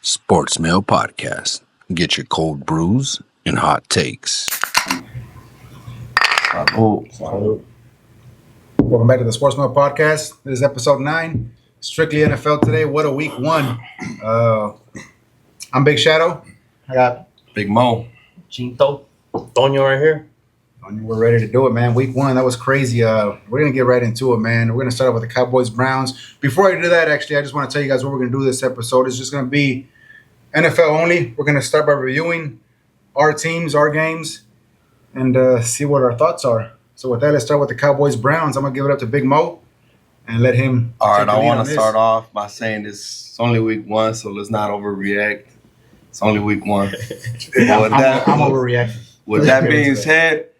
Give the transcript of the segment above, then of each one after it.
Sports Mail Podcast. Get your cold brews and hot takes. Welcome back to the Sports Mail Podcast. This is episode 9. Strictly NFL today. What a week one. I'm Big Shadow. I got Big Mo. Chinto. Toño right here. We're ready to do it, man. Week one, that was crazy. We're going to get right into it, man. We're going to start off with the Cowboys Browns. Before I do that, actually, I just want to tell you guys what we're going to do this episode. It's just going to be NFL only. We're going to start by reviewing our teams, our games, and see what our thoughts are. So with that, let's start with the Cowboys Browns. I'm going to give it up to Big Mo and let him. All right, I want to start off by saying it's only week one, so let's not overreact. It's only week one. I'm overreacting. With that being said,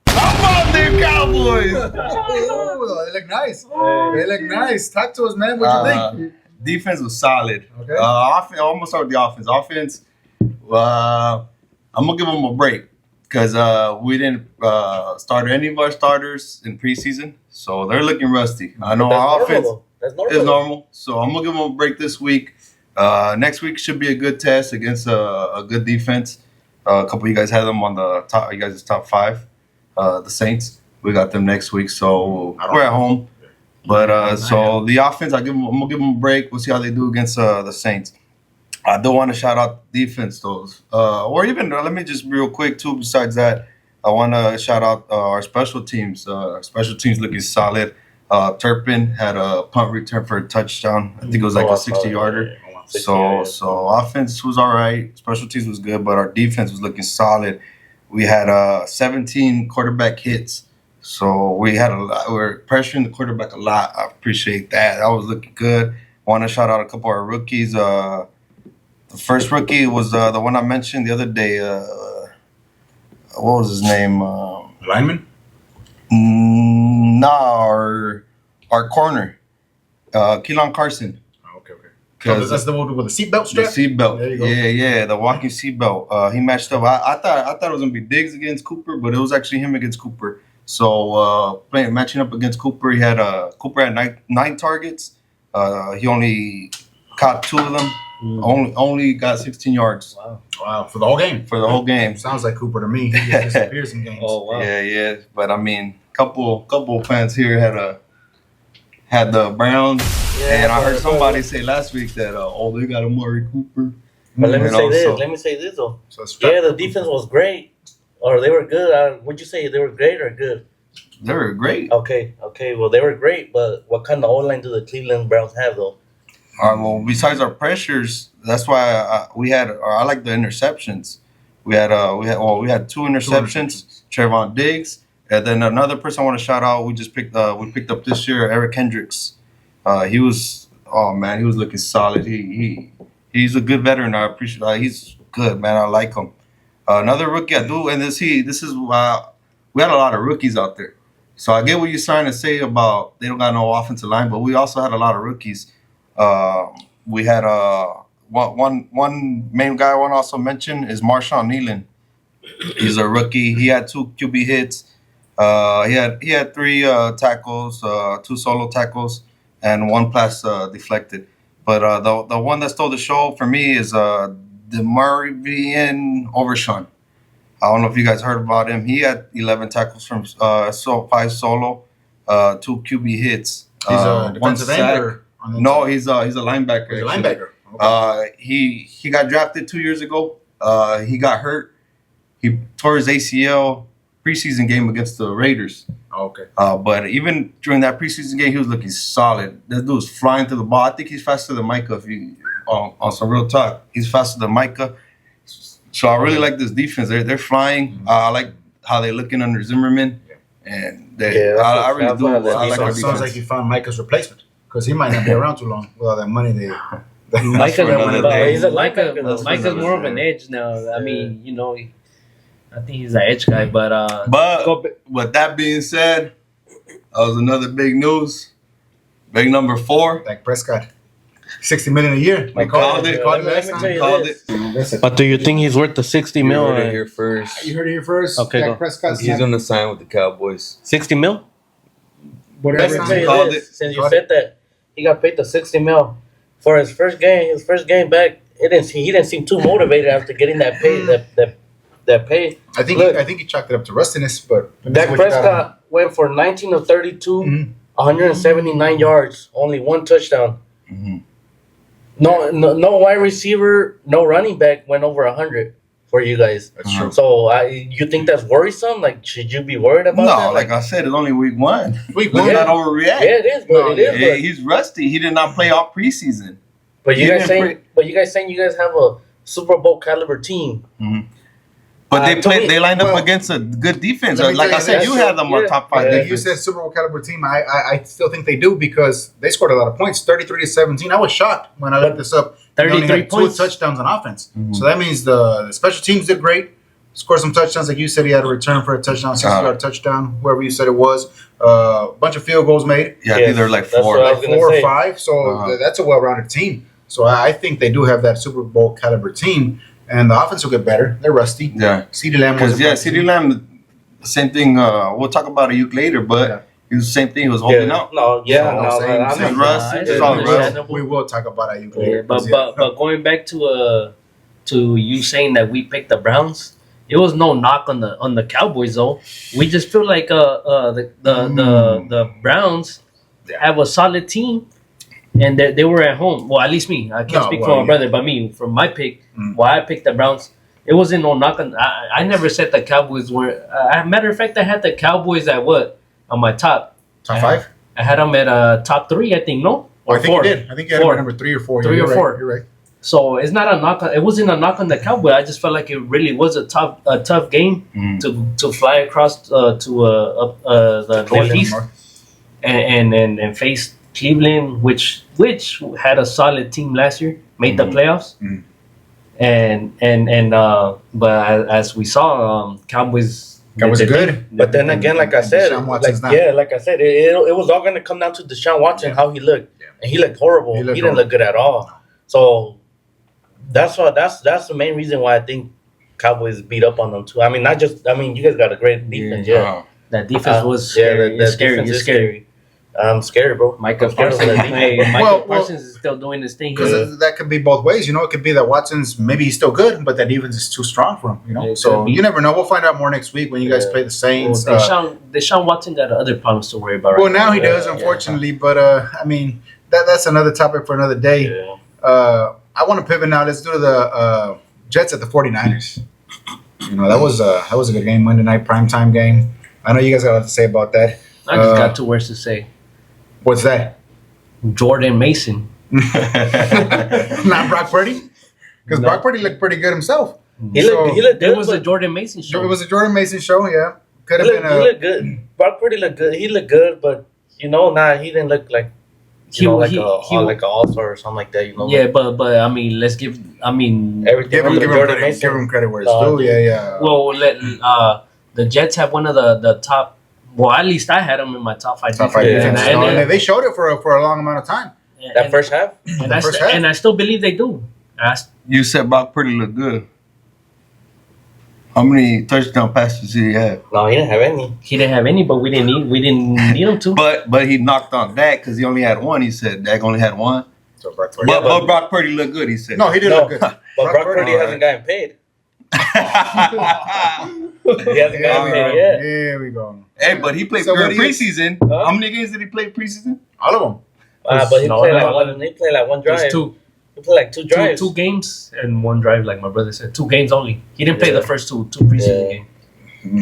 how about them Cowboys? Oh, they look nice. They look nice. Talk to us, man. What you think? Defense was solid. Okay. I'm going to start with the offense. Offense, I'm going to give them a break because we didn't start any of our starters in preseason, so they're looking rusty. I know our offense is normal, so I'm going to give them a break this week. Next week should be a good test against a good defense. A couple of you guys had them on the top. You guys' top 5. The Saints. We got them next week, so we're at home. But so the offense, I'm gonna give them a break. We'll see how they do against the Saints. I do want to shout out defense, though, or even let me just real quick too. Besides that, I want to shout out our special teams. Our special teams looking solid. Turpin had a punt return for a touchdown. I think it was like a 60-yarder. So offense was all right. Special teams was good, but our defense was looking solid. We had 17 quarterback hits. So we were pressuring the quarterback a lot. I appreciate that. That was looking good. I want to shout out a couple of our rookies. The first rookie was the one I mentioned the other day. What was his name? Lineman? Our corner, Keelan Carson. Okay. That's the one with the seatbelt strap? The seatbelt. There you go. Yeah, the walking seatbelt. He matched up. I thought it was going to be Diggs against Cooper, but it was actually him against Cooper. So matching up against Cooper, Cooper had 9 targets. He only caught 2 of them. Only got 16 yards. Wow. For the whole game? For the whole game. Sounds like Cooper to me. He just disappears in games. Oh, wow. Yeah. But, I mean, couple fans here had the Browns. Yeah, and I heard somebody say last week that, they got Amari Cooper. But let me say this, though. The defense was great. Or they were good. Would you say they were great or good? They were great. Okay. Well, they were great, but what kind of O-line do the Cleveland Browns have, though? Well, besides our pressures, that's why I like the interceptions. We had 2 interceptions. Trevon Diggs, and then another person I want to shout out. We picked up this year, Eric Hendricks. He was looking solid. He's a good veteran. I appreciate. He's good, man. I like him. Another rookie I do, and we had a lot of rookies out there. So I get what you're trying to say about they don't got no offensive line, but we also had a lot of rookies. We had one main guy I want to also mention is Marshawn Nealon. He's a rookie. He had 2 QB hits. He had 3 tackles, 2 solo tackles, and 1 pass deflected. But the one that stole the show for me is DeMarvion Overshawn. I don't know if you guys heard about him. He had 11 tackles from 5 solo, 2 QB hits. He's a defensive end? No, he's a linebacker. He's a linebacker. Okay. He got drafted 2 years ago. He got hurt. He tore his ACL preseason game against the Raiders. Okay. But even during that preseason game, he was looking solid. This dude was flying to the ball. I think he's faster than Micah. On some real talk, he's faster than Micah. So I really like this defense. They're flying. I like how they're looking under Zimmerman, and I really do. I like our defense. Sounds like you found Micah's replacement because he might not be around too long with all that money they. Micah's more of an edge now. I mean, I think he's an edge guy, but with that being said, that was another big news. Big number 4. Dak Prescott. $60 million a year. Called it. But do you think he's worth the $60 You million? heard it here first. You heard it here first. Okay, Dak go. Prescott. He's going to sign with the Cowboys. $60 million? Whatever. Let me tell you Called this, since you said that, he got paid the $60 million for his first game. His first game back, he didn't seem too motivated after getting that pay. That pay. I think he chalked it up to rustiness, but Dak Prescott went for 19 of 32, 179 yards, only one touchdown. Mm-hmm. No wide receiver, no running back went over 100 for you guys. That's true. So you think that's worrisome? Like, should you be worried about that? No, like I said, it's only week one. Week Let's one. not overreact. Yeah, it is, but He's rusty. He did not play all preseason. But you He guys didn't saying you guys have a Super Bowl caliber team. Mm-hmm. But they lined up against a good defense. Like I said, you have them on top 5 defense. You said Super Bowl caliber team. I still think they do because they scored a lot of points, 33-17. I was shocked when I looked this up. 33 points. 2 touchdowns on offense. Mm-hmm. So that means the special teams did great. Scored some touchdowns. Like you said, he had a return for a touchdown, 60-yard touchdown, whoever you said it was. A bunch of field goals made. Yeah, I think they're like 4. Like 4 or 5. So that's a well-rounded team. So I think they do have that Super Bowl caliber team. And the offense will get better. They're rusty. Yeah. CeeDee Lamb was CeeDee Lamb, the same thing. We'll talk about Ayuk later, but it was the same thing. He was holding out. Same rust. We will talk about Ayuk later. But going back to you saying that we picked the Browns, it was no knock on the Cowboys though. We just feel like the Browns have a solid team. And they were at home. Well, at least me. I can't speak for my brother, but me, from my pick, why I picked the Browns, it wasn't no knock on. I never said the Cowboys were. Matter of fact, I had the Cowboys at what? On my top. Top 5? I had them at top 3, I think, no? Or I think 4. You did. I think you had them at number 3 or 4. 3 or 4. You're right. So it's not a knock on. It wasn't a knock on the Cowboys. I just felt like it really was a tough game to fly across to the Northeast and face Cleveland, which had a solid team last year, made the playoffs, but as we saw, Cowboys good. But then again, like I said, it was all going to come down to Deshaun Watson, how he looked, and he looked horrible. He didn't look good at all. So that's the main reason why I think Cowboys beat up on them too. I mean, you guys got a great defense, That defense was scary. It's scary. I'm scared, bro. Michael Parsons is still doing his thing. Because that could be both ways. It could be that Watson's maybe he's still good, but that defense is too strong for him. So you never know. We'll find out more next week when you guys play the Saints. Deshaun Watson got other problems to worry about. Well, now he does, unfortunately. But I mean, that's another topic for another day. Yeah. I want to pivot now. Let's do the Jets at the 49ers. That was a good game, Monday night primetime game. I know you guys got a lot to say about that. I just got 2 words to say. What's that? Jordan Mason. Not Brock Purdy? Because Brock Purdy looked pretty good himself. He looked good. It was a Jordan Mason show. It was a Jordan Mason show, yeah. Could have been He looked good. Brock Purdy looked good. He looked good, but he didn't look like like an all-star or something like that. Yeah, but I mean, let's give. I mean, everything. Give him credit where it's due. Yeah. Well, the Jets have one of the top. Well, at least I had them in my top 5. Top 5 defense. And they showed it for a long amount of time. That first half? And I still believe they do. You said Brock Purdy looked good. How many touchdown passes did he have? No, he didn't have any. He didn't have any, but we didn't need him to. But he knocked on Dak because he only had one. He said Dak only had one. So Brock Purdy. But Brock Purdy looked good. He said no, he did look good. But Brock Purdy hasn't gotten paid. He hasn't gotten paid yet. Here we go. Hey, but he played during preseason. How many games did he play preseason? All of them. But he played like one drive. 2. He played like 2 drives. 2 games and 1 drive, like my brother said. 2 games only. He didn't play the first two preseason games.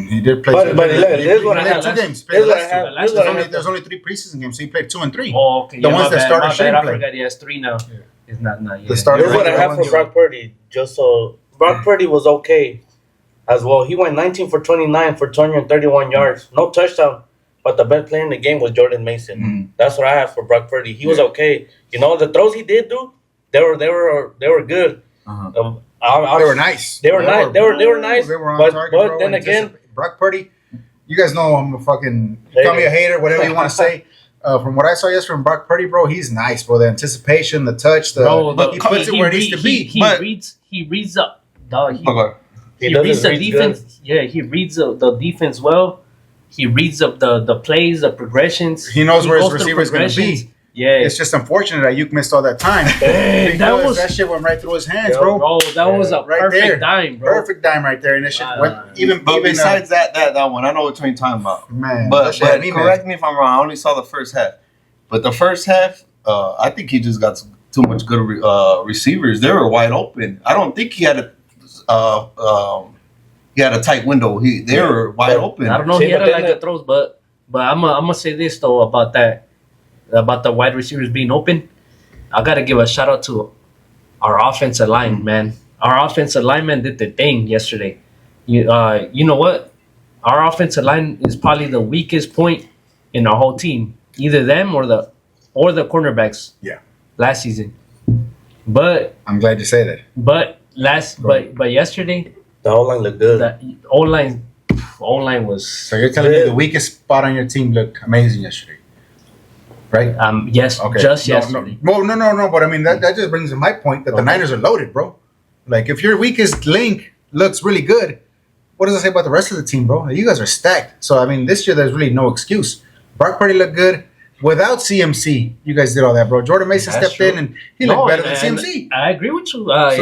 He did play. But this is what I have. 2 games. There's only 3 preseason games, so he played 2 and 3. Oh, okay. The ones that started shouldn't play. I forgot he has 3 now. Yeah. It's not yet. The starter. Here's what I have for Brock Purdy. Just so Brock Purdy was okay as well. He went 19 for 29 for 231 yards. No touchdown. But the best player in the game was Jordan Mason. That's what I have for Brock Purdy. He was okay. The throws he did do, they were good. They were nice. They were nice. They were nice. They were on target, but then again, Brock Purdy, you guys know I'm a fucking. Call me a hater, whatever you want to say. From what I saw yesterday from Brock Purdy, bro, he's nice, bro. The anticipation, the touch, he puts it where it needs to be. He reads up, dog. He reads the defense. Good. Yeah, he reads the defense well. He reads up the plays, the progressions. He knows where his receiver is going to be. Yeah. It's just unfortunate that Ayuk missed all that time. Dang, that shit went right through his hands, bro. Bro, that was a Right perfect there. dime, bro. Perfect dime right there, and that shit went even. But even, besides that one, I know what you're talking about. man, But, that shit had me mad. correct me if I'm wrong. I only saw the first half. But the first half, I think he just got too much good receivers. They were wide open. I don't think he had a tight window. They were wide open. I don't know. See, He had but a then like the throws, but I'm gonna say this though about the wide receivers being open. I gotta give a shout out to our offensive line, man. Our offensive lineman did the thing yesterday. You know what? Our offensive line is probably the weakest point in our whole team. Either them or the cornerbacks. Yeah. Last season, but I'm glad you say that. but yesterday The whole line looked good. the O line was So you're telling me the weakest spot on your team looked amazing yesterday, right? yes just No, yesterday. No. But I mean, that just brings to my point that the Niners are loaded, bro. Like, if your weakest link looks really good, what does it say about the rest of the team, bro? You guys are stacked. So, I mean, this year there's really no excuse. Brock Purdy looked good. Without CMC, you guys did all that, bro. Jordan Mason That's stepped true. in, and he looked better than CMC. I agree with you. So, I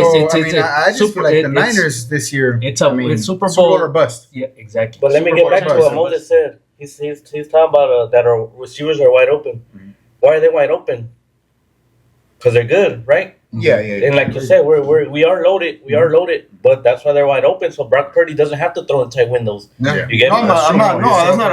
just feel like the Niners this year, it's Super Super Bowl Bowl or bust. Yeah, exactly. But let me Super get back Bowl to what bust. Moses said. He's talking about that our receivers are wide open. Why are they wide open? Because they're good, right? Yeah. And like you said, we are loaded. We are loaded, but that's why they're wide open. So Brock Purdy doesn't have to throw in tight windows. Yeah. You get No, me? that's not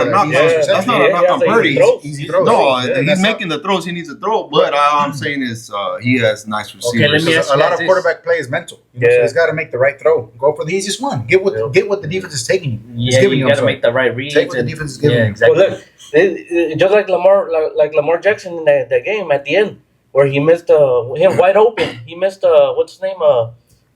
a knock. Yeah, That's not a knock on Purdy. Easy throws. No, Yeah, he's that's making the throws he needs to throw. But all I'm saying is he has nice receivers. let me Because ask a you lot guys of this. quarterback play is mental. You know, so Yeah. he's got to make the right throw. Go for the easiest one. Get what the defense is taking you. It's Yeah, giving you I'm gotta sorry. make the right reads. Take what the and- defense is giving yeah, you. exactly. Well, look, just like Lamar Jackson in that game at the end, where he missed him wide open. He missed what's his name?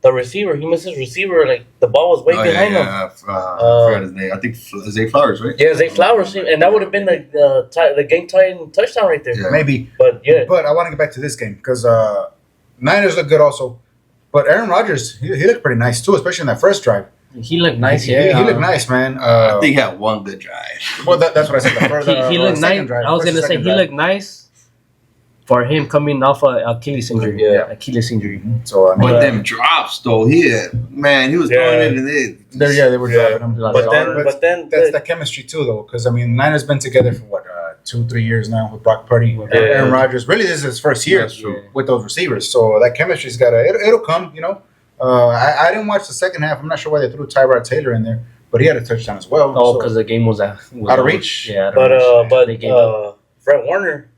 The receiver. He missed his receiver. Like the ball was way behind him. I forgot his name. I think Zay Flowers, right? Yeah, Zay Flowers, and that would have been the game tying touchdown right there. Yeah. Maybe. But yeah, But I want to get back to this game because Niners look good also. But Aaron Rodgers, he looked pretty nice too, especially in that first drive. He looked nice. He Yeah, looked nice, man. I think he had one good drive. Well, that's what I said. He looked nice. Drive, I was first gonna or say second he drive. looked nice for him coming off a Achilles injury. Yeah. Achilles injury. So I mean, But them drops though, he was throwing it and they were Yeah. dropping him. but then That's the chemistry too, though, because I mean, Niners been together for what 2-3 years now with Brock Purdy, Yeah. Aaron Rodgers. Really, this is his first year That's true. with those receivers. So that chemistry's got it'll come, you know. I didn't watch the second half. I'm not sure why they threw Tyrod Taylor in there, but he had a touchdown as well. Oh, so- because the game was out of reach. Yeah, out of reach. They gave up. Fred Warner.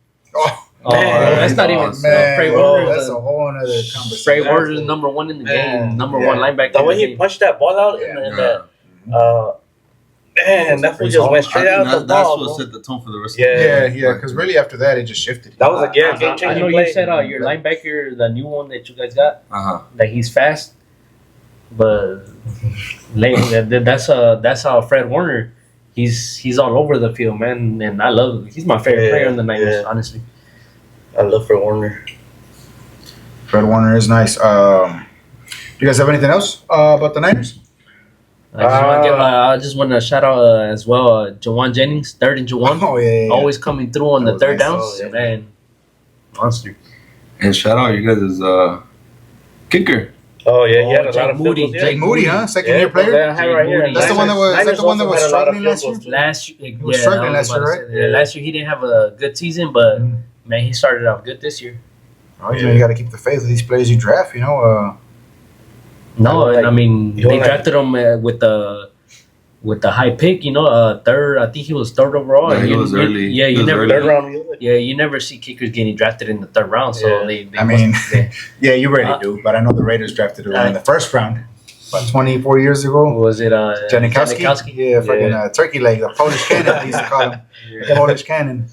Oh, man, that's not even man, Fred bro, Warner. that's a whole other conversation. Fred Warner is number one in the game, number one linebacker. The in way the he game. punched that ball out in that, man, that fool just went straight out the that's ball. what bro. set the tone for the rest Yeah. of the Yeah, because really after that it just shifted. That was like game I changing know play. you said your linebacker, the new one that you guys got, Uh-huh. he's fast, but that's how Fred Warner. He's all over the field, man, and I love. He's my favorite player in the Niners, honestly. I love Fred Warner. Fred Warner is nice. Do you guys have anything else about the Niners? I just want to shout out as well, Jawan Jennings, third and Jawan, Oh yeah. always coming through on That the was third nice. downs, Oh, yeah. man, monster. And shout out you guys' kicker. Oh yeah, he had a Jake lot of Moody, field goals, yeah. Jake Moody, huh? Second year Yeah, player. I have it right here. That's the one that was- that's the one that was Niners also had a lot of struggling field last year? goals, too. Last year, was struggling I was last year, about to right? say that. Yeah, last year he didn't have a good season, but man, he started off good this year. Oh, you know, you got to keep the faith with these players you draft. You know. No, and I mean you they like- drafted him with the high pick. You know, third. I think he was third overall. Yeah, he You- was you- early. Yeah, He you was never. early. Third round music. Yeah, you never see kickers getting drafted in the third round. So Yeah. they I mean, they- yeah, you really do. But I know the Raiders drafted him in the first round, about 24 years ago. was it Janikowski? Yeah, fucking turkey leg, the Polish cannon. They used to call him the Polish cannon.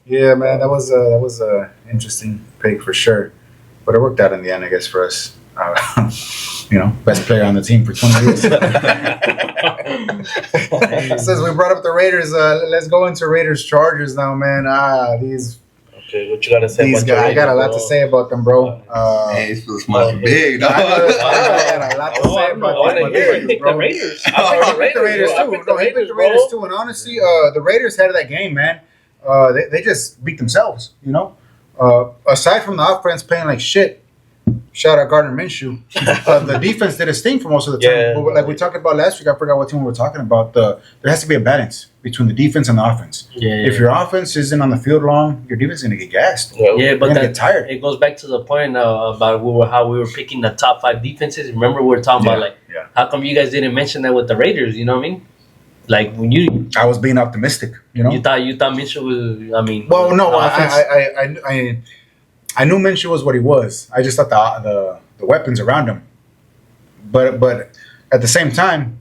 Yeah, man, that was a interesting pick for sure. But it worked out in the end, I guess, for us. You know, best player on the team for 20 years. Since we brought up the Raiders, let's go into Raiders Chargers now, man. These Okay, what you gotta say? guys, about your I got a lot Raiders, to say about them, bro. Hey, this was my big I dog. got a lot to say I about wanna them, hear it. Raiders, pick bro. the Raiders. I picked the Raiders bro. I too. picked No, the he picked the Raiders, Raiders bro. too. And honestly, the Raiders had that game, man. They just beat themselves, you know. Aside from the offense playing like shit, shout out Gardner Minshew. The defense did its thing for most of the time. Yeah. But like we talked about last week, I forgot what team we were talking about. There has to be a balance between the defense and the offense. Yeah. If your offense isn't on the field long, your defense is going to get gassed. Yeah. Yeah, You're but going to get tired. it goes back to the point about how we were picking the top 5 defenses. Remember, we were talking about like, Yeah. how come you guys didn't mention that with the Raiders? You know what I mean? Like when you I was being optimistic, you know? you thought Mitchell was. I mean, Well, no, the offense- I knew Minshew was what he was. I just thought the weapons around him. But at the same time,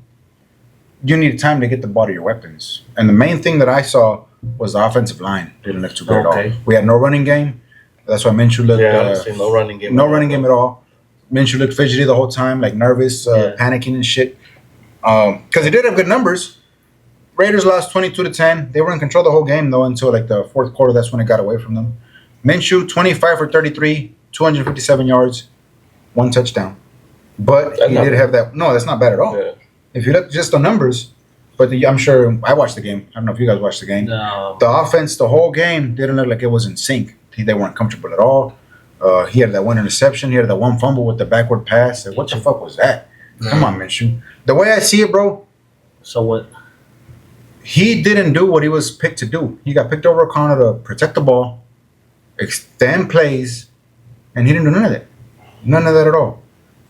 you need time to get the ball to your weapons. And the main thing that I saw was the offensive line didn't look too good at all. Okay. We had no running game. That's why Minshew looked Honestly, no running game. no running game at all. Minshew looked fidgety the whole time, like nervous, Yeah. panicking and shit. Because he did have good numbers. Raiders lost 22-10. They were in control the whole game though until like the fourth quarter. That's when it got away from them. Minshew 25 for 33, 257 yards, 1 touchdown. But That's he not did bad. have that. No, that's not bad at all. Yeah. If you look just the numbers, but I'm sure I watched the game. I don't know if you guys watched the game. The offense, the whole game didn't look like it was in sync. They weren't comfortable at all. He had that 1 interception. He had that 1 fumble with the backward pass. Like, what the fuck was that? Come on, Minshew. The way I see it, bro, So what? he didn't do what he was picked to do. He got picked over a corner to protect the ball, extend plays, and he didn't do none of that. None of that at all.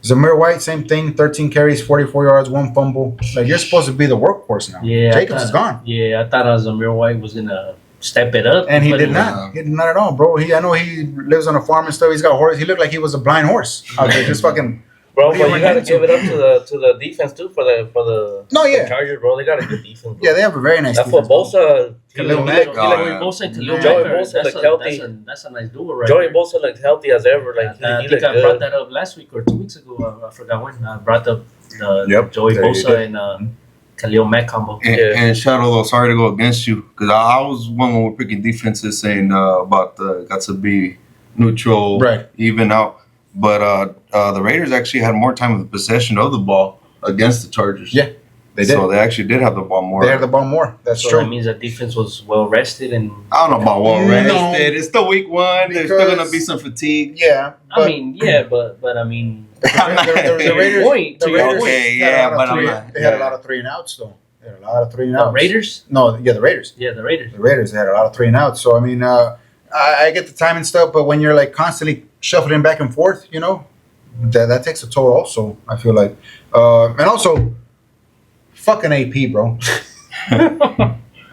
Zamir White, same thing, 13 carries, 44 yards, 1 fumble. Like, you're supposed to be the workhorse now. Yeah, Jacobs is gone. Yeah, I thought Zamir White was gonna step it up, And he but did not. He did not at all, bro. I know he lives on a farm and stuff. He's got a horse. He looked like he was a blind horse out there, just fucking. Bro, What do but you you gotta run give it up to the defense too for the No, yeah. the Chargers, bro. They got a good defense. Bro. Yeah, they have a very nice That's what defense, bro. Bosa. Khalil Mack. Joey Bosa and Khalil Yeah. Mack, Joey Bosa that's looked a- healthy. That's a nice duo right Joey there. Bosa looked healthy as ever. Like I he think looked I brought good. that up last week or 2 weeks ago. I forgot when. I brought up the Yep. Joey Yeah, you Bosa did. and Khalil Mack combo. And Shadow, though, sorry to go against you because I was one when we're picking defenses saying about got to be neutral, Right. even out. But the Raiders actually had more time with possession of the ball against the Chargers. Yeah, they did. So they actually did have the ball more. They had the ball more. That's So true. that means the defense was well rested, and I don't know about well No. rested. It's the week 1. There's still Because- gonna be some fatigue. Yeah. I mean, yeah, but I mean, the Raiders. point The to your Raiders Okay, had a yeah, lot of but I'm three- not- They had a yeah. lot of 3 and outs though. They had a lot of 3 and the outs. Raiders. No, yeah, the Raiders. Yeah, the Raiders. The Raiders they had a lot of 3 and outs. So I mean, I get the time and stuff, but when you're like constantly shuffling back and forth, you know, that takes a toll. Also, I feel like, and also, fucking AP, bro.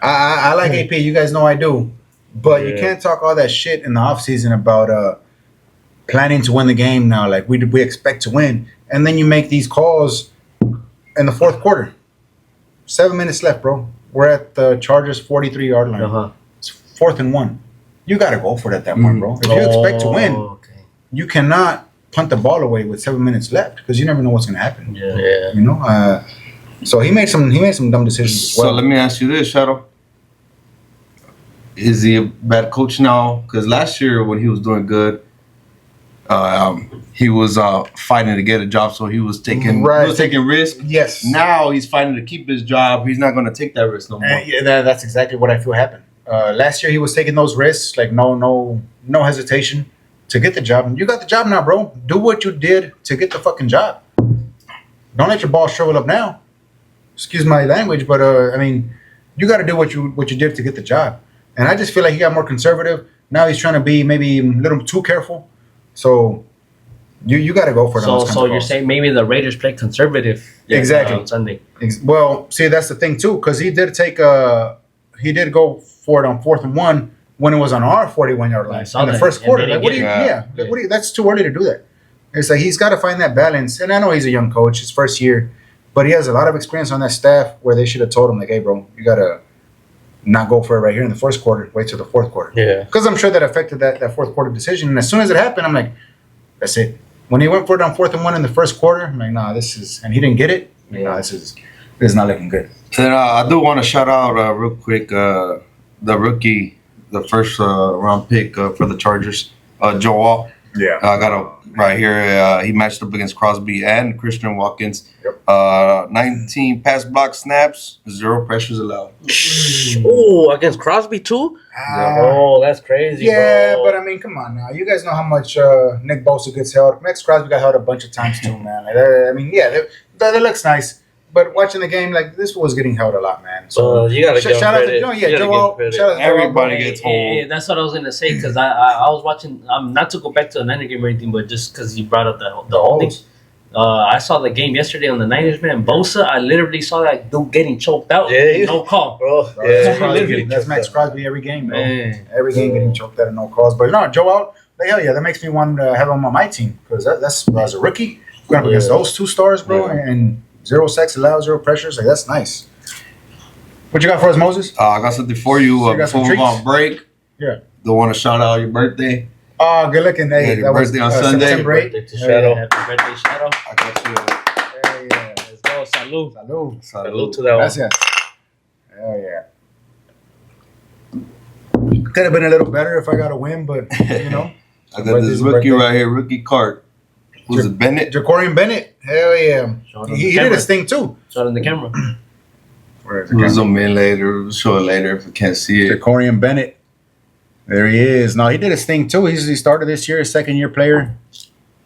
I like AP. You guys know I do, but you Yeah. can't talk all that shit in the off season about planning to win the game. Now, like we expect to win, and then you make these calls in the fourth quarter. 7 minutes left, bro. We're at the Chargers 43-yard line. Uh-huh. It's 4th and 1. You got to go for it at that point, bro. If you expect to win, okay. you cannot punt the ball away with 7 minutes left because you never know what's going to happen. Yeah. Yeah. You know. So he made some dumb decisions as well. So let me ask you this, Shadow. Is he a bad coach now? Because last year when he was doing good, he was fighting to get a job, so he was taking risk. Yes. Now he's fighting to keep his job. He's not going to take that risk no more. Yeah, that's exactly what I feel happened. Last year he was taking those risks, like no hesitation to get the job. And you got the job now, bro. Do what you did to get the fucking job. Don't let your ball shrivel up now. Excuse my language, but I mean, you got to do what you did to get the job. And I just feel like he got more conservative. Now he's trying to be maybe a little too careful. So you got to go for it. on those kinds So of you're calls. saying maybe the Raiders play conservative. Exactly. On Sunday. Well, see, that's the thing too, because he did go for it on 4th and 1 when it was on our 41-yard line I saw in the that. first And quarter. they Like, didn't what do you? get Yeah, like, what do you? That's too early to do that. It's like he's got to find that balance. And I know he's a young coach, his first year, but he has a lot of experience on that staff where they should have told him like, "Hey, bro, you gotta not go for it right here in the first quarter. Wait till the fourth quarter." Yeah. Because I'm sure that affected that fourth quarter decision. And as soon as it happened, I'm like, "That's it." When he went for it on 4th and 1 in the first quarter, I'm like, "Nah, this is," and he didn't get it. I'm like, "Nah, this is not looking good." Then I do want to shout out real quick the rookie, the first round pick for the Chargers, Joel. Yeah. I got right here. He matched up against Crosby and Christian Watkins. Yep. 19 pass block snaps, 0 pressures allowed. Ooh, against Crosby too? Oh, that's crazy. Yeah, bro. but I mean, come on now. You guys know how much Nick Bosa gets held. Max Crosby got held a bunch of times too, man. Like, I mean, yeah, that looks nice. But watching the game, like, this was getting held a lot, man. So you gotta give him shout out credit. to You gotta Joel. give Shout out to Everybody Joel, gets hold. Yeah, that's what I was gonna say because I was watching. Not to go back to the Niner game or anything, but just because you brought up the holding. I saw the game yesterday on the Niners, man. Bosa, I literally saw that dude getting choked out. Yeah, No call. bro. Bro, Yeah, that's Crosby. literally. That's Max Crosby every game, bro. Man. Every game getting choked out and no calls. But no, Joe out. Like, hell yeah, that makes me want to have him on my team because that's as a rookie going up against those 2 stars, bro, and 0 sacks allowed, 0 pressures. Like, that's nice. What you got for us, Moses? I got something for you You got some before we go treats? on break. Yeah. Don't want to shout out your birthday. Oh, good looking. Hey, Yeah, that was birthday on Sunday. September 8th. Birthday to Shadow. Happy birthday, Shadow. I got you. Hell yeah. Let's go. Salud. Salud. Salute to that one. Gracias. Hell yeah. Could have been a little better if I got a win, but, you know. I got this rookie right here, rookie card. Who's it, Bennett? Jacorian Bennett. Hell yeah. Show it on He the did camera. his thing, too. Show it on the camera. Where is the We'll camera? zoom in later. We'll show it later if we can't see it. Jacorian Bennett. There he is. No, he did his thing too. He started this year, second-year player.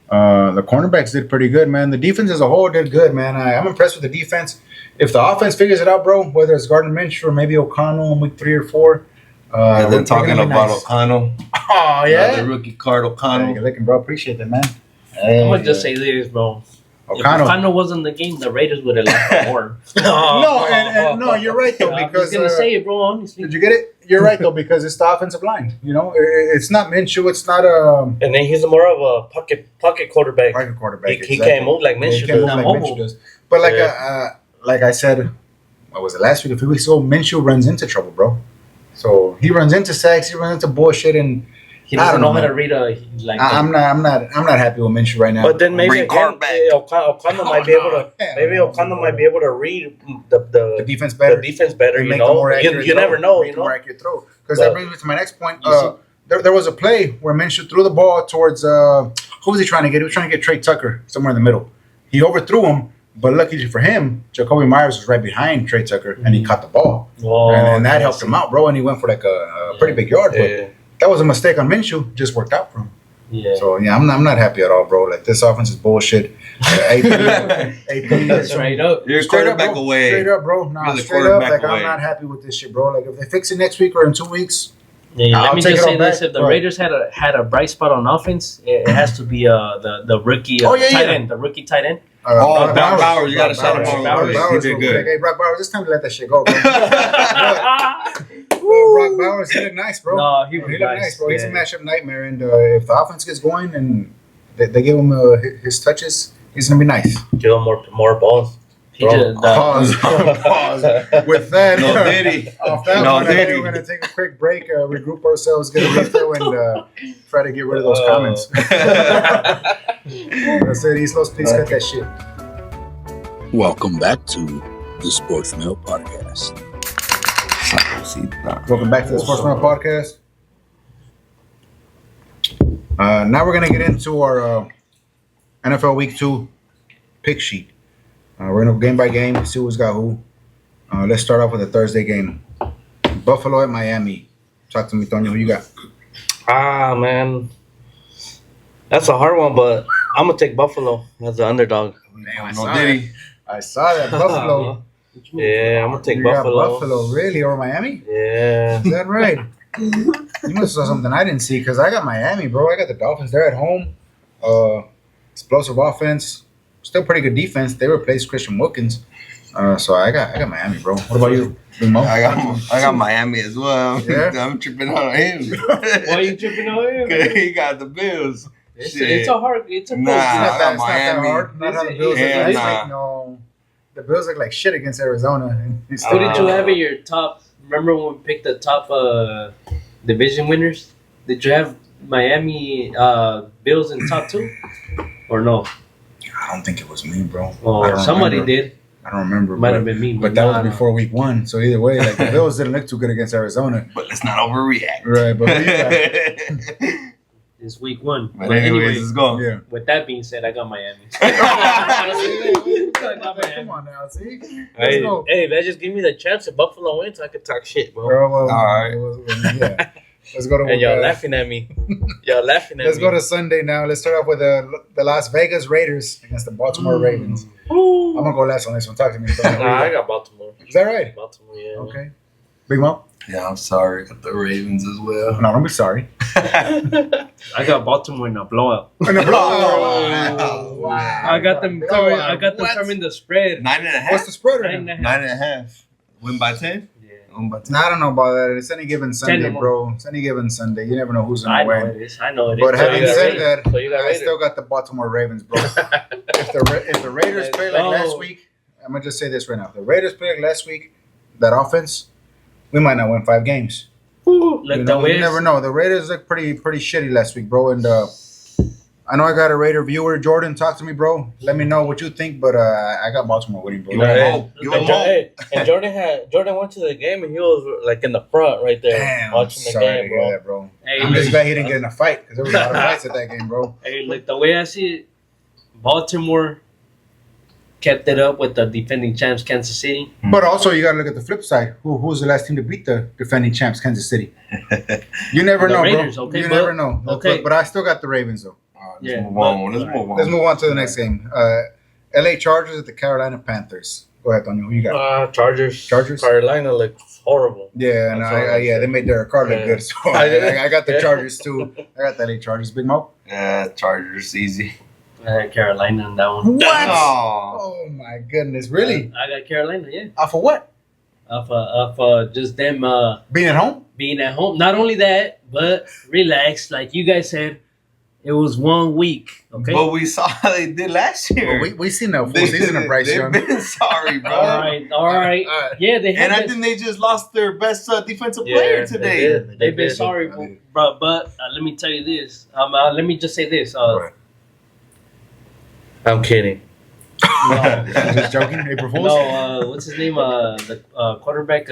The cornerbacks did pretty good, man. The defense as a whole did good, man. I'm impressed with the defense. If the offense figures it out, bro, whether it's Gardner Minshew or maybe O'Connell in week 3 or 4. And then we're talking gonna be about nice. O'Connell. Oh, yeah? The rookie card, Hey, O'Connell. good looking, bro. Appreciate that, man. I'm gonna just say this, bro. If O'Connell. O'Connell wasn't in the game, the Raiders would have lost more. No, and no, you're right, though, I was because... gonna say it, bro. Honestly. did you get it? You're right, though, because it's the offensive line. You know, it's not Minshew. It's not And then he's more of a pocket quarterback. a quarterback. He exactly. can't move like Yeah, he Minshew can't does. move like mobile. Minshew does. But like I said, what was it, last week, a few weeks ago, Minshew runs into trouble, bro. So he runs into sacks, he runs into bullshit, and He I doesn't don't know know, how to read a like. I'm not happy with Minshew right now. But then maybe Bring again, Carr back. O'Connell might be able to. Yeah. Maybe O'Connell might be able to read the the defense better, defense better. and You make a know, more you accurate never throw, know. make You a more know. accurate throw. Because But- that brings me to my next point. You see- There was a play where Minshew threw the ball towards who was he trying to get? He was trying to get Trey Tucker somewhere in the middle. He overthrew him, but luckily for him, Jacoby Myers was right behind Trey Tucker, and he caught the ball, Oh, and that helped him out, bro. And he went for like a pretty big yard, but Yeah. that was a mistake on Minshew. Just worked out for him. Yeah. So yeah, I'm not happy at all, bro. Like, this offense is bullshit. AP, That's right up. You're a Straight up, quarterback bro. away. Straight up, bro. Nah, You're the straight up. quarterback Like, I'm away. not happy with this shit, bro. Like, if they fix it next week or in 2 weeks, Yeah, I'll let me take just it say all this: back. if the Go ahead. Raiders had a bright spot on offense, it has to be the rookie Oh, yeah, tight yeah. end, the rookie tight end. Brock Bowers, you gotta shout him out. Brock He Bowers, did bro. good. Like, hey, Brock Bowers, it's time to let that shit go, bro. Brock Bowers, he looked nice, bro. No, he He was looked nice. nice, bro. He's a Yeah. matchup nightmare, and if the offense gets going and they give him his touches, he's gonna be nice. Give him more balls. He just, Pause. Pause. With that, No Diddy. off that No one, I think Diddy. we're gonna take a quick break, regroup ourselves, get a refill, and try to get rid of those comments. That's it. Islos, please cut that shit. Welcome back to the Sports Mill Podcast. Welcome back to the Sportsman Podcast. Now we're gonna get into our NFL Week 2 pick sheet. We're gonna go game by game, see who's got who. Let's start off with the Thursday game. Buffalo at Miami. Talk to me, Tonya. Who you got? Ah, man, that's a hard one, but I'm gonna take Buffalo as the underdog. Damn, I No saw Diddy. that. I saw that. Buffalo. Yeah, I'm gonna take You got Buffalo. Buffalo, really, over Miami? Yeah. Is that right? You must have saw something I didn't see, because I got Miami, bro. I got the Dolphins. They're at home. Explosive offense. Still pretty good defense. They replaced Christian Wilkins. So I got Miami, bro. What about you, Big Mo? I got Miami as well. Yeah? I'm tripping on him. Why are you tripping on him? He got the Bills. It's a hard. It's a Nah. close. It's not that Miami. hard. Not how the Bills Yeah, look. nah. Like, no, the Bills look like shit against Arizona. Who did you have in your top? Remember when we picked the top division winners? Did you have Miami Bills in top 2, or no? I don't think it was me, bro. I Oh, don't somebody remember. did. I don't remember. Might but- have been me, But that nah, was before week 1. So either way, like, the Bills didn't look too good against Arizona. But let's not overreact. Right, but who you got? It's week 1. But But anyways, anyway, let's go. Yeah. with that being said, I got Miami. Come on now, see? Let's go. Hey, that just give me the chance if Buffalo wins, I could talk shit, bro. Well, All right. Yeah. Let's go to And y'all laughing at me. Y'all laughing at Let's me. go to Sunday now. Let's start off with the Las Vegas Raiders against the Baltimore Ravens. I'm gonna go last on this one. Talk to me. Nah, I got Baltimore. Is that right? Baltimore, yeah. Okay. Big Mo? Yeah, I'm sorry. Got the Ravens as well. No, don't be sorry. I got Baltimore in a blowout. Wow. I got them covering. I got them covering the spread. 9.5. What's the spread right 9.5. now? 9.5. Win by 10. Yeah. Win by 10. Nah, I don't know about that. It's any given Sunday, Ten. bro. It's any given Sunday. You never know who's I gonna know win. it is. I know it is. But So having you got said Raiders. that, So you got I Raiders. still got the Baltimore Ravens, bro. if the Raiders play like last week, I'm gonna just say this right now. If the Raiders play like last week, that offense, we might not win 5 games. Look, You the way you never know. The Raiders look pretty shitty last week, bro. And I know I got a Raider viewer, Jordan. Talk to me, bro. Let me know what you think. But I got Baltimore winning, bro. Give him Hey, hope. Give and him Jo- hope. hey, and Jordan went to the game and he was like in the front right there Damn, watching the sorry game, to bro. hear that, bro. Hey, I'm just look, glad he didn't get in a fight because there was a lot of fights at that game, bro. hey, look, the way I see it, Baltimore kept it up with the defending champs, Kansas City. But also, you got to look at the flip side. Who was the last team to beat the defending champs, Kansas City? You never The know, Raiders, bro. okay, You but- never know. okay. But I still got the Ravens, though. All right, Yeah, let's move on. Let's move on. Let's move on to the next game. LA Chargers at the Carolina Panthers. Go ahead, Tony. Who you got? Chargers. Chargers? Carolina looks horrible. Yeah, and That's all I'm yeah, they saying. made Derek Carr look Yeah. good. So I got the Chargers too. I got the LA Chargers. Big Mo. Yeah, Chargers easy. I had Carolina in that one. What? Oh. Oh my goodness! Really? I got Carolina, yeah. Off of what? Of just them Being at home? being at home. Not only that, but relax. Like you guys said, it was 1 week. Okay. But we saw how they did last year. Well, we seen that full season of Bryce They've Young. been sorry, bro. all right. Yeah, they had And I this- think they just lost their best defensive Yeah, player they today. did. They've been did. sorry, but let me tell you this. Let me just say this. Right. I'm kidding. No, Just joking. April Fools. no. What's his name? The quarterback,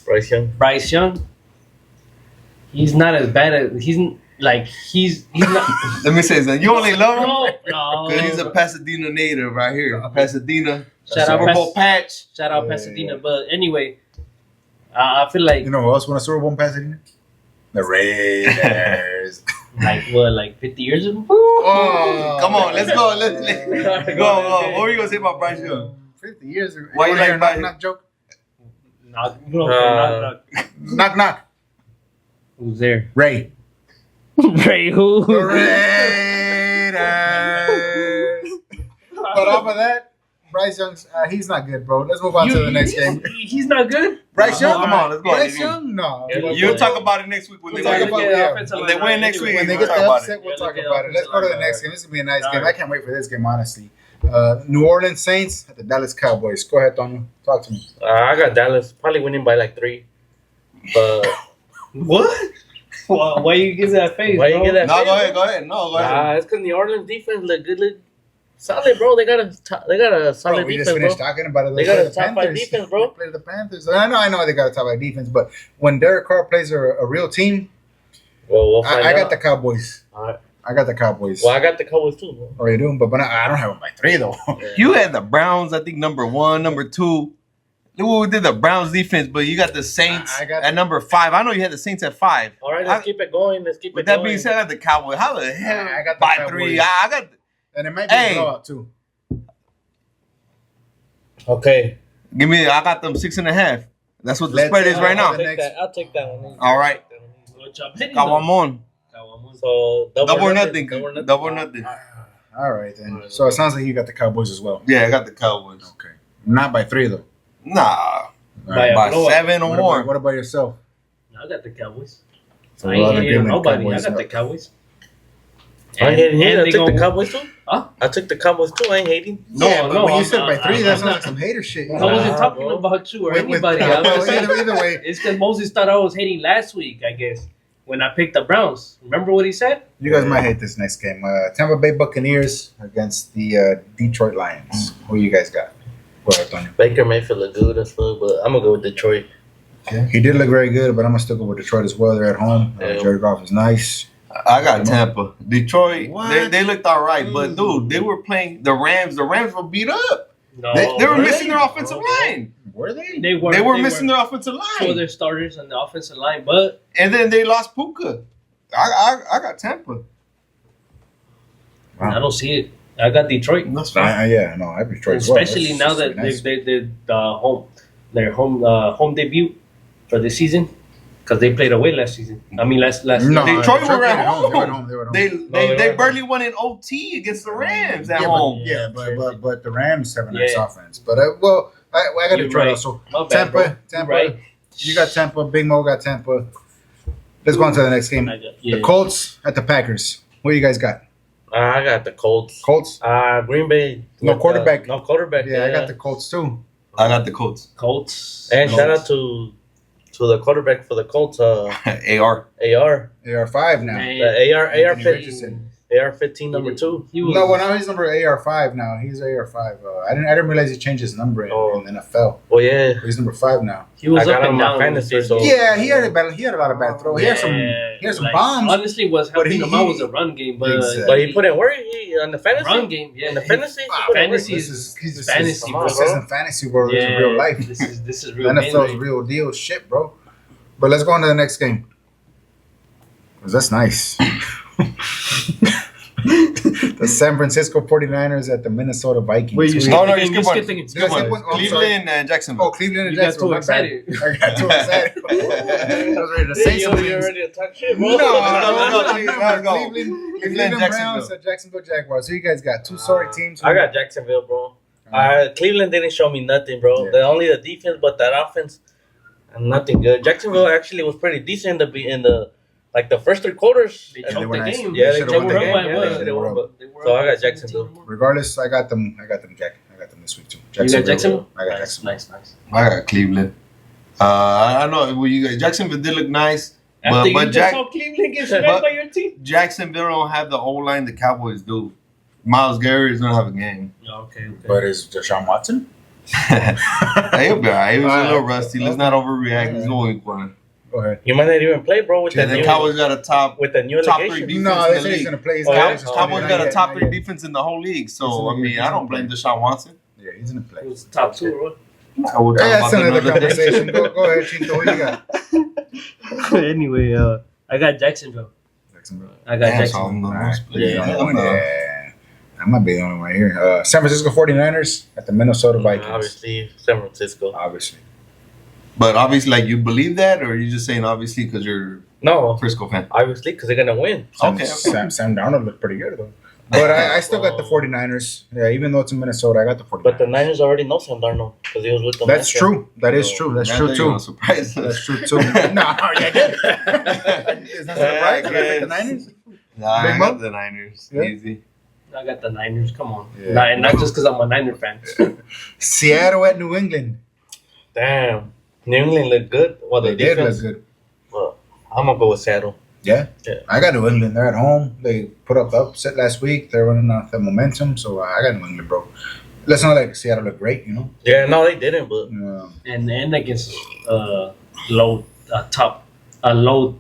Bryce Young. Bryce Young. He's not as bad as he's not. Let me say something. You only love him No. because he's a Pasadena native right here. Pasadena. Shout out Super Bowl patch. Shout out Yeah, Pasadena. yeah. But anyway, I feel like You know who else won a Super Bowl in Pasadena? The Raiders. like 50 years ago. Oh, Come on, let's go. Let's go. What were you gonna say about Bryce Young? 50 years ago. Why you wanna like hear a Bryce? knock joke? Knock. Knock knock. Who's there? Ray. Ray who? The Raiders. But off of that, Bryce Young's he's not good, bro. Let's move on to the next game. He's not good. Bryce Young, Come on, let's go. Bryce Young, no. Yeah, You'll talk about it next week when We'll they talk win. about Yeah, yeah. offensive When they line, win next anyway. week, When they we'll get talk the about upset, it. we'll Yeah, talk look at about it. Let's go to the offensive next game. This is gonna be a nice All game. right. I can't wait for this game, honestly. New Orleans Saints at the Dallas Cowboys. Go ahead, Tony. Talk to me. I got Dallas probably winning by like 3. But What? Why you give that face? why you bro? get that? No, face, go ahead. bro? Go ahead. No, go ahead. Nah, it's because New Orleans defense look good, look solid, bro. They got a solid Bro, we just defense, finished bro. talking about it. They got a top 5 defense, bro. They play the Panthers. I know they got a top 5 defense, but when Derek Carr plays a real team, Well, we'll find I out. got the Cowboys. All right. I got the Cowboys. Well, I got the Cowboys too, bro. Or you do, but I don't have them by 3 though. You had the Browns, I think, number 1, number 2. Look what we did the Browns defense, but you got the Saints I got at number 5. I know you had the Saints at 5. All right, let's I- keep it going. Let's keep With it that going. being said, I got the Cowboys. How the hell? I got the by Cowboys. 3. I got. And it might be Hey. a blowout too. Okay. I got them 6.5. That's what the Let's spread is go. right now. I'll take that one. All right. Kawamon. So Double or nothing. Double or nothing. Double or nothing. All right then. So it sounds like you got the Cowboys as well. Yeah, I got the Cowboys. Okay. Not by 3 though. Nah. All right. By blowout. 7 or What more. about, what about yourself? I got the Cowboys. So I we're all ain't agreeing hitting with nobody. Cowboys. I got the Cowboys. I ain't hating here. I they took the gonna- Cowboys too. Huh? I took the Cowboys too. I ain't hating. Yeah, but when you I'm- said by 3, I'm- that sounds like some hater shit. I wasn't Nah, talking bro. about you or With- anybody. with- I was just saying, either way, it's because Moses thought I was hating last week, I guess, when I picked the Browns. Remember what he said? you guys might hate this next game. Tampa Bay Buccaneers against the Detroit Lions. Who you guys got? Go ahead, Tony. Baker Mayfield look good and stuff, but I'm gonna go with Detroit. He did look very good, but I'm gonna still go with Detroit as well. They're at home. Yeah. Jared Goff is nice. I got Tampa. Detroit, What? they looked all right, but dude, they were playing the Rams. The Rams were beat up. No, They were really? missing their offensive line. Were they? They were. They were missing their offensive two of line. their starters on the offensive line, but And then they lost Puka. I got Tampa. Wow. I don't see it. I got Detroit, That's fine. Yeah, no, I Detroit as well. especially now that nice. they did their home debut for this season because they played away last season. I mean last No, Detroit were played at home. They were at home. They were at home. They they they were barely won in OT against the Rams at yeah, home. but the Rams have a nice Yeah. offense. But I got You're Detroit right. also. My bad, bro. Tampa. You're right. You got Tampa. Big Mo got Tampa. Let's go on to the next game. I got, yeah. The Colts at the Packers. What you guys got? I got the Colts. Colts. Green Bay. No with, quarterback. No quarterback. Yeah, I got the Colts too. I got the Colts. Colts. And Colts. shout out to the quarterback for the Colts. AR. AR. AR5 now. Man, The AR Anthony 15. Richardson. AR 15 number 2. He was, No, well now he's number AR5 now. He's AR5. I didn't realize he changed his number in the NFL. Well, yeah. He's number 5 now. he was I got up him and on down. my fantasy, so- Yeah, he had a lot of bad throws. He had some like, bombs. Honestly, what's But helping he- him out was a run game, but Exactly. But he put in work on the fantasy. run game, yeah. In the fantasy? Wow, He put in work. fantasy This fantasy, is, bro. this isn't fantasy world. This is real life. This is real. NFL's game. real deal shit, bro. But let's go on to the next game. 'Cause that's nice. The San Francisco 49ers at the Minnesota Vikings. Wait, you Who No, skipped no, the you game, skip one. you skipped the game. Did I skip one? Oh, I'm sorry. Cleveland and Jacksonville. Oh, Cleveland and You got Jacksonville. too my bad. excited. I got too excited. I was ready to say You something. ready to talk shit, No, bro? Let's go. Cleveland Browns Jacksonville. at Jacksonville Jaguars. So you guys got two sorry teams. I got Jacksonville, bro. Cleveland didn't show me nothing, bro. Yeah. Only the defense, but that offense, nothing good. Jacksonville actually was pretty decent in the like the first 3 quarters. They they choked were the nice. game. Yeah, They they should've were won the up by game. what? Yeah, they They were were up. up. So I got Jacksonville. Regardless, I got them, Jack. I got them this week too. You got Jacksonville? I got Nice, Jacksonville. nice. I got Cleveland. I know well, you guys. Jacksonville did look nice, After you but just Jack, saw Cleveland get smacked but- by your team. Jacksonville don't have the O line the Cowboys do. Miles Garrett is gonna have a game. Okay. But is Deshaun Watson? He'll be alright. He was a little rusty. Let's not overreact. He's Alright. going for Go ahead. You might not even play, bro, with it. the The new Cowboys got a top allegation. three defense No, in they the say he's league. gonna play. He's Oh, not- yeah? he's not- Cowboys not got a yet, top not 3 yet. defense in the whole league. He's So in I the mean, league. I don't blame Deshaun Watson. Yeah, he's gonna play. It was top 2, bro. We'll talk Yeah, that's about another that conversation. Go ahead, Chinto. What you got? Anyway, I got Jacksonville. Jacksonville. I got Damn, so Jacksonville. I'm the Alright. most Yeah. I might be the only one here. San Francisco 49ers at the Minnesota Vikings. Obviously, San Francisco. Obviously. But obviously, like you believe that, or are you just saying obviously because you're No, a Frisco fan? obviously, because they're gonna win. Okay. Sam Darnold looked pretty good though. But I still got the 49ers. Yeah, even though it's in Minnesota, I got the 49ers. But the Niners already know Sam Darnold because he was with them. That's last year. true. That is true. That's Man, true they're too. gonna surprise us. That's true too. No, yeah, good. Is that right? Can I pick the Niners? Nah, Big I Mo? got the Niners. Yeah? Easy. I got the Niners. Come on. Yeah. Not just because I'm a Niner fan. Seattle at New England. Damn. New England looked good. Well, the They did look defense. good. Well, I'm gonna go with Seattle. Yeah? Yeah. I got New England. They're at home. They put up the upset last week. They're running off the momentum. So I got New England, bro. Let's not like Seattle look great, you know? Yeah, no, they didn't, but and against low low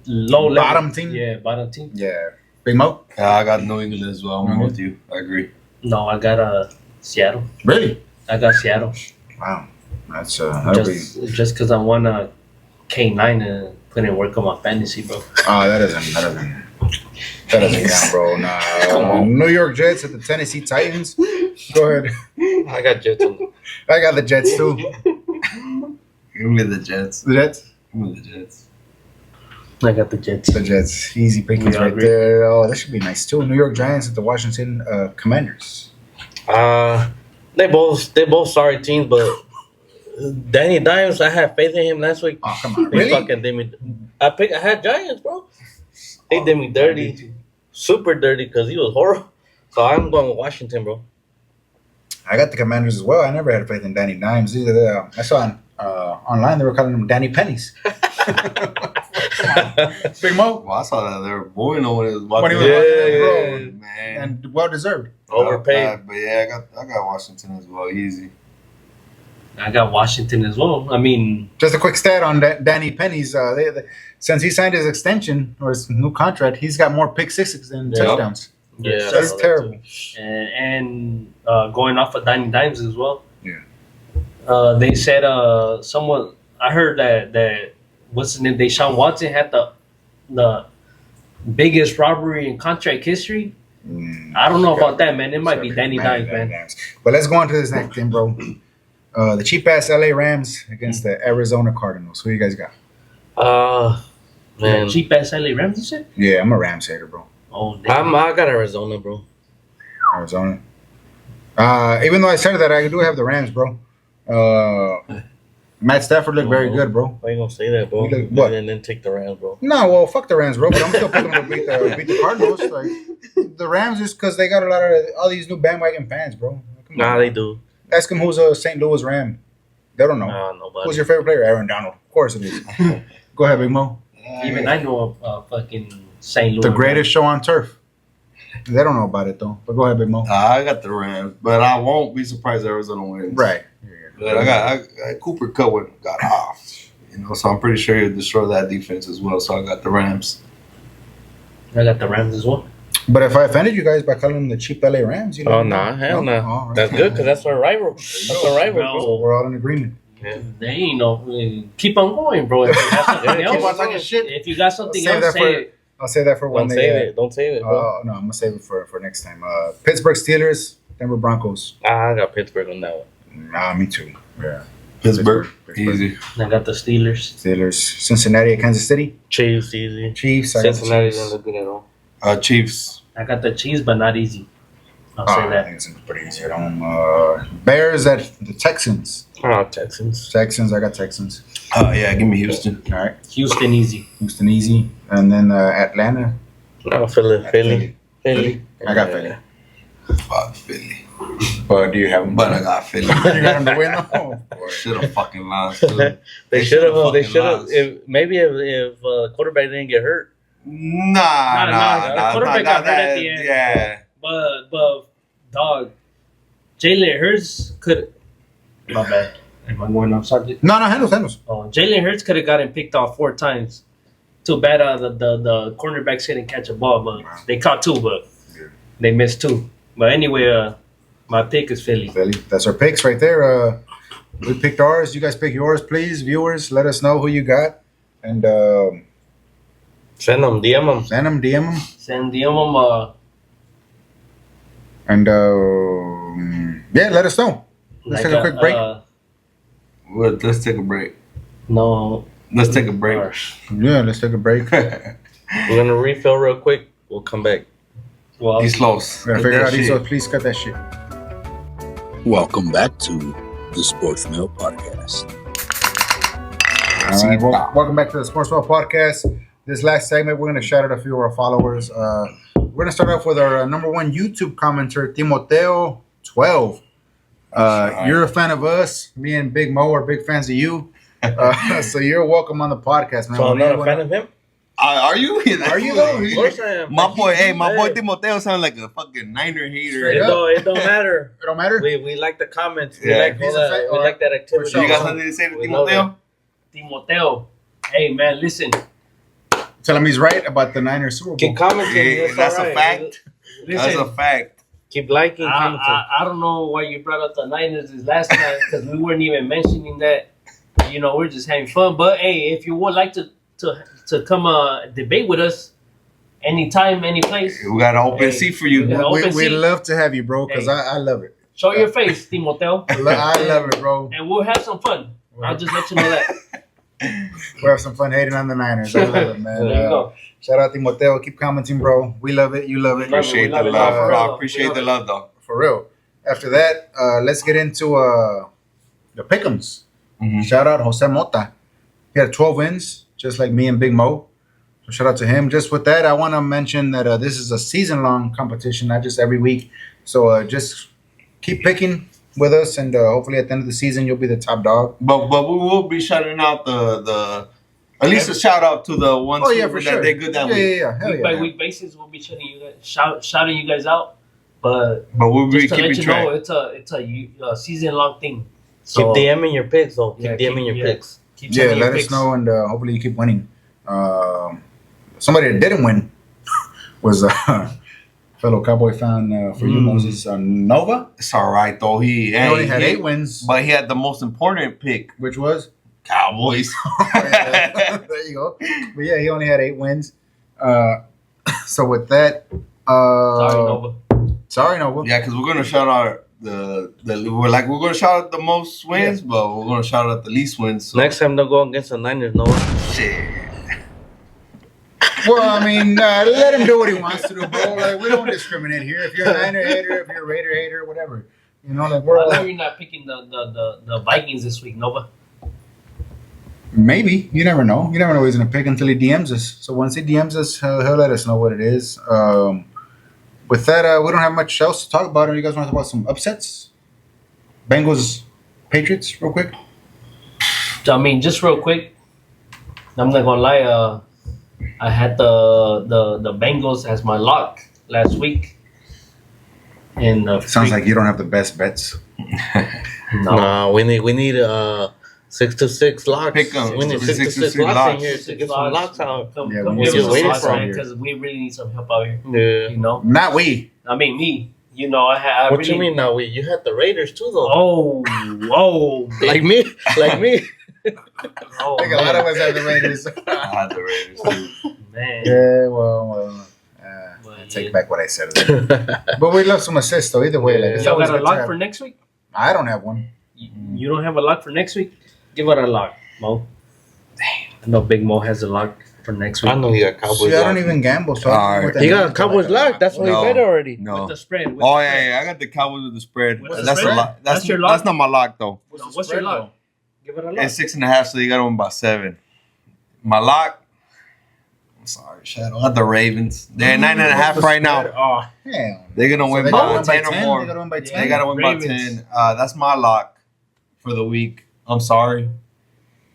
level. Bottom team? Yeah, bottom team. Yeah. Big Mo? Yeah, I got New England as well. I'm Mhm. with you. I agree. No, I got Seattle. Really? I got Seattle. Wow. That's that'll be Just because I won a K9 and put in work on my fantasy, bro. that doesn't count, bro. Nah. New York Jets at the Tennessee Titans. Go ahead. I got Jets. I got the Jets too. Give me the Jets. The Jets? Give me the Jets. I got the Jets. The Jets. Easy pickings Yeah, I right agree. there. Oh, that should be nice too. New York Giants at the Washington Commanders. They both sorry teams, but Danny Dimes, I had faith in him last week. Oh, come on. They Really? fucking did me. I had Giants, bro. They did me dirty, super dirty, because he was horrible. So I'm going with Washington, bro. I got the Commanders as well. I never had faith in Danny Dimes. Either I saw on online they were calling him Danny Pennies. Big Mo. Well, I saw that they were booing him when he was watching. When he was Yeah, watching yeah, that, yeah, man. and well deserved. Overpaid. But yeah, I got Washington as well. Easy. I got Washington as well. I mean, Just a quick stat on that Danny Penny's. Since he signed his extension or his new contract, he's got more pick sixes than Yeah. touchdowns. yeah, That's terrible. and going off of Danny Dimes as well. Yeah. They said someone. I heard that what's his name? Deshaun Watson had the biggest robbery in contract history. I don't know about that, man. It might be Danny Dimes, man. But let's go on to this next thing, bro. The cheap ass LA Rams against the Arizona Cardinals. Who you guys got? Man, Cheap ass LA Rams, you said? Yeah, I'm a Rams hater, bro. Oh, damn. I got Arizona, bro. Arizona. Even though I said that, I do have the Rams, bro. Matt Stafford looked very good, bro. Why you gonna say that, bro? What? And then take the Rams, bro. No, well, fuck the Rams, bro. But I'm still picking them to beat the Cardinals. Like the Rams, is because they got a lot of all these new bandwagon fans, bro. Come Nah, on. they do. Ask them who's a St. Louis Ram. They don't know. Nah, nobody. Who's your favorite player? Aaron Donald. Of course it is. Go ahead, Big Mo. Even I know fucking St. Louis. The greatest show on turf. They don't know about it though. But go ahead, Big Mo. I got the Rams, but I won't be surprised if Arizona wins. Right. But I got Cooper Cup got off, so I'm pretty sure he'll destroy that defense as well. So I got the Rams. I got the Rams as well. But if I offended you guys by calling them the cheap LA Rams, you know. Oh, nah, hell no. All right. That's good because that's our rival. That's our rival, bro. So we're all in agreement. They ain't no. Keep on going, bro. If you got something Yeah, else, keep on talking shit. if you got something Save else, that say for- it. I'll say that for when Don't they. save it. Don't save it, bro. No, I'm gonna save it for next time. Pittsburgh Steelers, Denver Broncos. I got Pittsburgh on that one. Nah, me too. Yeah. Pittsburgh, Pittsburgh. easy. I got the Steelers. Steelers, Cincinnati, Kansas City, Chiefs, easy. Chiefs. I got the Cincinnati Chiefs. didn't look good at all. Chiefs. I got the Chiefs, but not easy. I'll Oh, say I that. think it's pretty easy at home. Bears at the Texans. Oh, Texans. Texans. I got Texans. Yeah, give me Houston. All right, Houston easy. Houston easy, and then Atlanta. No, Philly. I got Philly. Fuck Philly. But do you have them? But I got Philly. you got them to win though. Should have fucking lost. Too. They should have. They fucking should have. lost. If quarterback didn't get hurt. Nah. The quarterback got hurt at the end. Yeah. But dog, Jalen Hurts could. My bad. Am I going off subject? No, handles. Oh, Jalen Hurts could have gotten picked off 4 times. Too bad the cornerbacks couldn't catch a ball, but they caught 2, but they missed 2. But anyway, my pick is Philly. Philly. That's our picks right there. We picked ours. You guys pick yours, please. Viewers, let us know who you got. And Send them, DM them. send them, DM them. Send them. And yeah, let us know. Let's take a quick break. Well, let's take a break. No. Let's take a break. Yeah, let's take a break. We're gonna refill real quick. We'll come back. Well, He's close. Gotta figure out these, so please cut that shit. Welcome back to the Sports Mill Podcast. All right, welcome back to the Sportswell Podcast. This last segment, we're going to shout out a few of our followers. We're going to start off with our number 1 YouTube commenter, Timoteo12. You're a fan of us. Me and Big Mo are big fans of you. So you're welcome on the podcast, man. So I'm not a fan of him. Are you? Are you though? Of course I am. My boy Timoteo sounds like a fucking Niner hater. Straight It up. don't matter. It don't matter? We like the comments. We Yeah. like all He's a that. fan- We like that activity. For You sure. got something to say to We know Timoteo? Timoteo. Hey, man, listen. Tell him he's right about the Niners Super Bowl. Keep commenting. Yeah, it's that's all a right. fact. That's Listen. a fact. Keep liking, commenting. I don't know why you brought up the Niners this last time because we weren't even mentioning that. We're just having fun. But hey, if you would like to come debate with us anytime, any place, We got an open Hey, seat for you. we got- We'd love to have you, bro, because Hey. I love it. show your face, Timoteo, I love it, bro. and we'll have some fun. I'll just let you know that. We'll have some fun hating on the Niners. I love it, man. There you go. Shout out Timoteo. Keep commenting, bro. We love it. You love it. Love it. Appreciate We love the it. love, For bro. real. Appreciate We love the it. love, though. For real. After that, let's get into the pick'ems. Mhm. Shout out Jose Mota. He had 12 wins, just like me and Big Mo. So shout out to him. Just with that, I want to mention that this is a season-long competition, not just every week. So just keep picking with us, and hopefully at the end of the season, you'll be the top dog. But we will be shouting out the at least a shout out to the ones Oh, yeah, who for that sure. did good that Yeah, week. yeah, yeah. Hell Week by yeah. week basis, we'll be shouting you guys out. But But we'll be just to let keeping you track. know, it's a season long thing. Keep DMing your picks, though. Keep DMing your picks. Keep Yeah, sending your let us picks. know, and hopefully you keep winning. Somebody that didn't win was fellow Cowboy fan for you, Moses Nova. It's all right though. He only had 8 wins, but he had the most important pick, which was Cowboys. there you go. But yeah, he only had 8 wins. So with that, Sorry, Nova. Sorry, Nova. Yeah, because we're gonna shout out we're gonna shout out the most wins, but we're gonna shout out the least wins. So. Next time, don't go against the Niners, no. Shit. Well, I mean, let him do what he wants to do, bro. Like, we don't discriminate here. If you're a Niner hater, if you're a Raider hater, whatever. You know, like, we're I know all, you're not picking the Vikings this week, Nova. maybe. You never know. You never know what he's going to pick until he DMs us. So once he DMs us, he'll let us know what it is. With that, we don't have much else to talk about. You guys want to talk about some upsets? Bengals, Patriots, real quick? I mean, just real quick, I'm not gonna lie. I had the Bengals as my lock last week, and Sounds like you don't have the best bets. No, we need 6-6 locks. Pick 'em. We need 6-6 6-6 locks in locks. here to get some locks out. Come, Yeah, come we give just us waiting some for 'em locks, here. because we really need some help out here. Yeah. You know, Not we. I mean me. You know, I What really, you mean now? You had the Raiders too, though. Oh, Like me. oh, Like a lot of us have the Raiders. I had the Raiders too. man. Yeah, well, I take back what I said. But we love some assists, though. Either way, like, it's Y'all always got a good to lock have. for next week? I don't have one. You don't have a lock for next week? Give it a lock, Mo. Damn. I know Big Mo has a lock for next week. I know you got Cowboys. See, I don't lock. even gamble, so Alright. He got Cowboys lock. That's why No. he bet already. No. With the spread. With Oh the yeah, spread. yeah, I got the Cowboys with the spread. With the That's spread? a lock. That's your lock? That's not my lock though. What's your lock? Give it a lock. It's 6.5, so you got to win by 7. My lock. I'm sorry, Shadow. I got the Ravens. They're 9.5 right now. Oh, hell. They're gonna So win they by gotta win by 10 or 10? more. They gotta win by 10? They gotta win by Ravens. 10. That's my lock for the week. I'm sorry.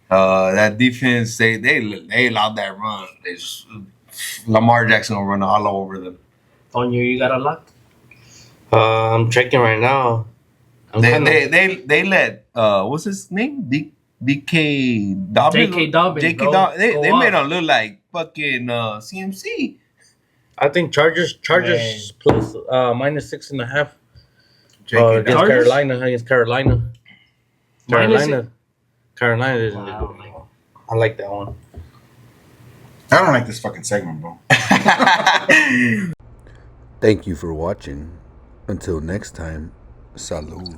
That defense, they allowed that run. They just, Lamar Jackson will run all over them. On you got a lock? I'm checking right now. They let what's his name? DK Dobbins. J.K. Dobbins, J.K. bro. Dobbins. They Go made off. him look like fucking CMC. I think Chargers Man. plus minus 6.5 J.K. against Chargers? Carolina. Minus Carolina isn't Wow. good. I like that one. I don't like this fucking segment, bro. Thank you for watching. Until next time, salud.